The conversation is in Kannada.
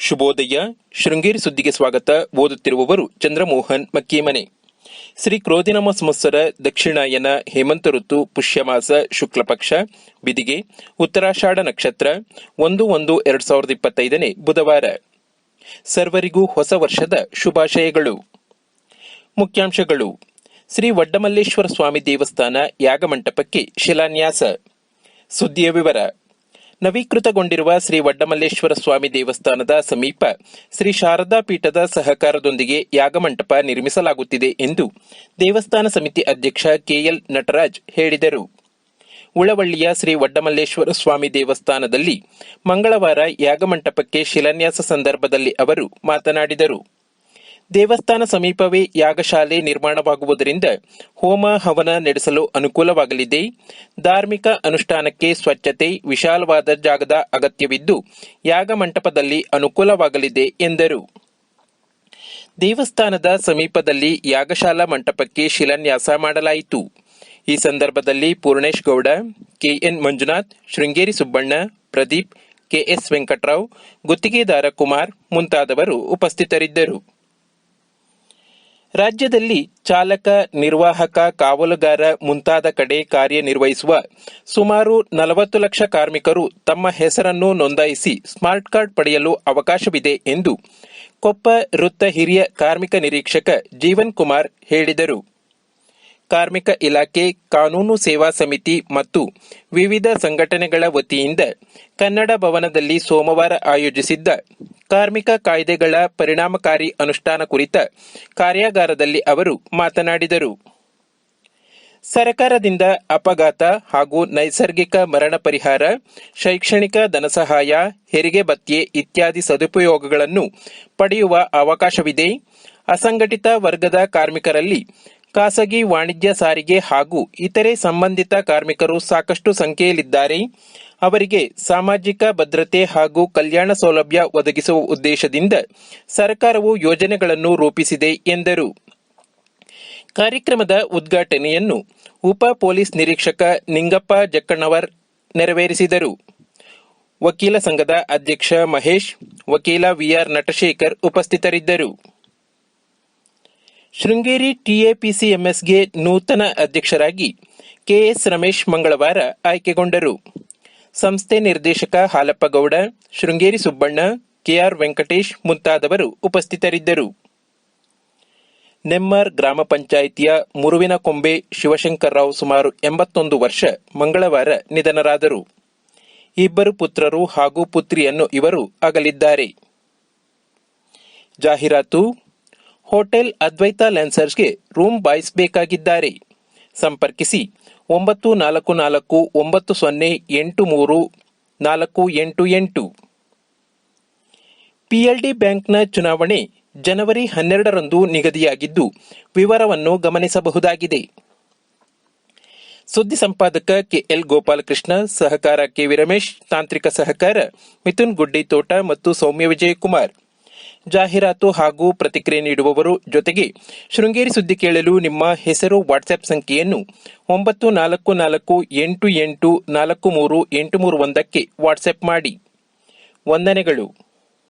ಶುಭೋದಯ. ಶೃಂಗೇರಿ ಸುದ್ದಿಗೆ ಸ್ವಾಗತ. ಓದುತ್ತಿರುವವರು ಚಂದ್ರಮೋಹನ್ ಮಕ್ಕೀಮನೆ. ಶ್ರೀ ಕ್ರೋಧಿನಾಮ ಸಂವತ್ಸರ ದಕ್ಷಿಣಾಯನ ಹೇಮಂತ ಋತು ಪುಷ್ಯಮಾಸ ಶುಕ್ಲಪಕ್ಷ ಬಿದಿಗೆ ಉತ್ತರಾಷಾಢ ನಕ್ಷತ್ರ 1/1/2025 ಬುಧವಾರ. ಸರ್ವರಿಗೂ ಹೊಸ ವರ್ಷದ ಶುಭಾಶಯಗಳು. ಮುಖ್ಯಾಂಶಗಳು. ಶ್ರೀ ವಡ್ಡಮಲ್ಲೇಶ್ವರ ಸ್ವಾಮಿ ದೇವಸ್ಥಾನ ಯಾಗಮಂಟಪಕ್ಕೆ ಶಿಲಾನ್ಯಾಸ. ಸುದ್ದಿಯ ವಿವರ. ನವೀಕೃತಗೊಂಡಿರುವ ಶ್ರೀ ವಡ್ಡಮಲ್ಲೇಶ್ವರ ಸ್ವಾಮಿ ದೇವಸ್ಥಾನದ ಸಮೀಪ ಶ್ರೀ ಶಾರದಾ ಪೀಠದ ಸಹಕಾರದೊಂದಿಗೆ ಯಾಗಮಂಟಪ ನಿರ್ಮಿಸಲಾಗುತ್ತಿದೆ ಎಂದು ದೇವಸ್ಥಾನ ಸಮಿತಿ ಅಧ್ಯಕ್ಷ ಕೆಎಲ್ ನಟರಾಜ್ ಹೇಳಿದರು. ಉಳವಳ್ಳಿಯ ಶ್ರೀ ವಡ್ಡಮಲ್ಲೇಶ್ವರ ಸ್ವಾಮಿ ದೇವಸ್ಥಾನದಲ್ಲಿ ಮಂಗಳವಾರ ಯಾಗಮಂಟಪಕ್ಕೆ ಶಿಲಾನ್ಯಾಸ ಸಂದರ್ಭದಲ್ಲಿ ಅವರು ಮಾತನಾಡಿದರು. ದೇವಸ್ಥಾನ ಸಮೀಪವೇ ಯಾಗಶಾಲೆ ನಿರ್ಮಾಣವಾಗುವುದರಿಂದ ಹೋಮ ಹವನ ನಡೆಸಲು ಅನುಕೂಲವಾಗಲಿದೆ. ಧಾರ್ಮಿಕ ಅನುಷ್ಠಾನಕ್ಕೆ ಸ್ವಚ್ಛತೆ, ವಿಶಾಲವಾದ ಜಾಗದ ಅಗತ್ಯವಿದ್ದು ಯಾಗಮಂಟಪದಲ್ಲಿ ಅನುಕೂಲವಾಗಲಿದೆ ಎಂದರು. ದೇವಸ್ಥಾನದ ಸಮೀಪದಲ್ಲಿ ಯಾಗಶಾಲಾ ಮಂಟಪಕ್ಕೆ ಶಿಲಾನ್ಯಾಸ ಮಾಡಲಾಯಿತು. ಈ ಸಂದರ್ಭದಲ್ಲಿ ಪೂರ್ಣೇಶ್ ಗೌಡ, ಕೆಎನ್ ಮಂಜುನಾಥ್, ಶೃಂಗೇರಿ ಸುಬ್ಬಣ್ಣ, ಪ್ರದೀಪ್, ಕೆಎಸ್ ವೆಂಕಟರಾವ್, ಗುತ್ತಿಗೆದಾರ ಕುಮಾರ್ ಮುಂತಾದವರು ಉಪಸ್ಥಿತರಿದ್ದರು. ರಾಜ್ಯದಲ್ಲಿ ಚಾಲಕ, ನಿರ್ವಾಹಕ, ಕಾವಲುಗಾರ ಮುಂತಾದ ಕಡೆ ಕಾರ್ಯನಿರ್ವಹಿಸುವ ಸುಮಾರು 40 ಲಕ್ಷ ಕಾರ್ಮಿಕರು ತಮ್ಮ ಹೆಸರನ್ನು ನೋಂದಾಯಿಸಿ ಸ್ಮಾರ್ಟ್ ಕಾರ್ಡ್ ಪಡೆಯಲು ಅವಕಾಶವಿದೆ ಎಂದು ಕೊಪ್ಪ ವೃತ್ತ ಹಿರಿಯ ಕಾರ್ಮಿಕ ನಿರೀಕ್ಷಕ ಜೀವನ್ ಕುಮಾರ್ ಹೇಳಿದರು. ಕಾರ್ಮಿಕ ಇಲಾಖೆ, ಕಾನೂನು ಸೇವಾ ಸಮಿತಿ ಮತ್ತು ವಿವಿಧ ಸಂಘಟನೆಗಳ ವತಿಯಿಂದ ಕನ್ನಡ ಭವನದಲ್ಲಿ ಸೋಮವಾರ ಆಯೋಜಿಸಿದ್ದ ಕಾರ್ಮಿಕ ಕಾಯ್ದೆಗಳ ಪರಿಣಾಮಕಾರಿ ಅನುಷ್ಠಾನ ಕುರಿತ ಕಾರ್ಯಾಗಾರದಲ್ಲಿ ಅವರು ಮಾತನಾಡಿದರು. ಸರ್ಕಾರದಿಂದ ಅಪಘಾತ ಹಾಗೂ ನೈಸರ್ಗಿಕ ಮರಣ ಪರಿಹಾರ, ಶೈಕ್ಷಣಿಕ ಧನಸಹಾಯ, ಹೆರಿಗೆ ಭತ್ಯೆ ಇತ್ಯಾದಿ ಸದುಪಯೋಗಗಳನ್ನು ಪಡೆಯುವ ಅವಕಾಶವಿದೆ. ಅಸಂಘಟಿತ ವರ್ಗದ ಕಾರ್ಮಿಕರಲ್ಲಿ ಖಾಸಗಿ ವಾಣಿಜ್ಯ ಸಾರಿಗೆ ಹಾಗೂ ಇತರೆ ಸಂಬಂಧಿತ ಕಾರ್ಮಿಕರು ಸಾಕಷ್ಟು ಸಂಖ್ಯೆಯಲ್ಲಿದ್ದಾರೆ. ಅವರಿಗೆ ಸಾಮಾಜಿಕ ಭದ್ರತೆ ಹಾಗೂ ಕಲ್ಯಾಣ ಸೌಲಭ್ಯ ಒದಗಿಸುವ ಉದ್ದೇಶದಿಂದ ಸರ್ಕಾರವು ಯೋಜನೆಗಳನ್ನು ರೂಪಿಸಿದೆ ಎಂದರು. ಕಾರ್ಯಕ್ರಮದ ಉದ್ಘಾಟನೆಯನ್ನು ಉಪ ಪೊಲೀಸ್ ನಿರೀಕ್ಷಕ ನಿಂಗಪ್ಪ ಜಕ್ಕಣ್ಣವರ್ ನೆರವೇರಿಸಿದರು. ವಕೀಲ ಸಂಘದ ಅಧ್ಯಕ್ಷ ಮಹೇಶ್, ವಕೀಲ ವಿಆರ್ ನಟಶೇಖರ್ ಉಪಸ್ಥಿತರಿದ್ದರು. ಶೃಂಗೇರಿ ಟಿಎಪಿಸಿಎಂಎಸ್ಗೆ ನೂತನ ಅಧ್ಯಕ್ಷರಾಗಿ ಕೆಎಸ್ ರಮೇಶ್ ಮಂಗಳವಾರ ಆಯ್ಕೆಗೊಂಡರು. ಸಂಸ್ಥೆ ನಿರ್ದೇಶಕ ಹಾಲಪ್ಪಗೌಡ, ಶೃಂಗೇರಿ ಸುಬ್ಬಣ್ಣ, ಕೆಆರ್ ವೆಂಕಟೇಶ್ ಮುಂತಾದವರು ಉಪಸ್ಥಿತರಿದ್ದರು. ನೆಮ್ಮಾರ್ ಗ್ರಾಮ ಪಂಚಾಯಿತಿಯ ಮುರುವಿನಕೊಂಬೆ ಶಿವಶಂಕರರಾವ್ ಸುಮಾರು 81 ವರ್ಷ ಮಂಗಳವಾರ ನಿಧನರಾದರು. ಇಬ್ಬರು ಪುತ್ರರು ಹಾಗೂ ಪುತ್ರಿಯನ್ನು ಇವರು ಅಗಲಿದ್ದಾರೆ. ಜಾಹೀರಾತು. ಹೋಟೆಲ್ ಅದ್ವೈತ ಲ್ಯಾನ್ಸರ್ಸ್ಗೆ ರೂಮ್ ಬಾಯ್ಸ್ ಬೇಕಾಗಿದ್ದಾರೆ. ಸಂಪರ್ಕಿಸಿ 9449083488. ಪಿಎಲ್ಡಿ ಬ್ಯಾಂಕ್ನ ಚುನಾವಣೆ ಜನವರಿ 12ರಂದು ನಿಗದಿಯಾಗಿದ್ದು ವಿವರವನ್ನು ಗಮನಿಸಬಹುದಾಗಿದೆ. ಸುದ್ದಿ ಸಂಪಾದಕ ಕೆಎಲ್ ಗೋಪಾಲಕೃಷ್ಣ, ಸಹಕಾರ ಕೆವಿ ರಮೇಶ್, ತಾಂತ್ರಿಕ ಸಹಕಾರ ಮಿಥುನ್ ಗುಡ್ಡಿ ತೋಟ ಮತ್ತು ಸೌಮ್ಯ ವಿಜಯಕುಮಾರ್. ಜಾಹೀರಾತು ಹಾಗೂ ಪ್ರತಿಕ್ರಿಯೆ ನೀಡುವವರು ಜೊತೆಗೆ ಶೃಂಗೇರಿ ಸುದ್ದಿ ಕೇಳಲು ನಿಮ್ಮ ಹೆಸರು, ವಾಟ್ಸ್ಆಪ್ ಸಂಖ್ಯೆಯನ್ನು 9448843831 ವಾಟ್ಸ್ಆಪ್ ಮಾಡಿ. ವಂದನೆಗಳು.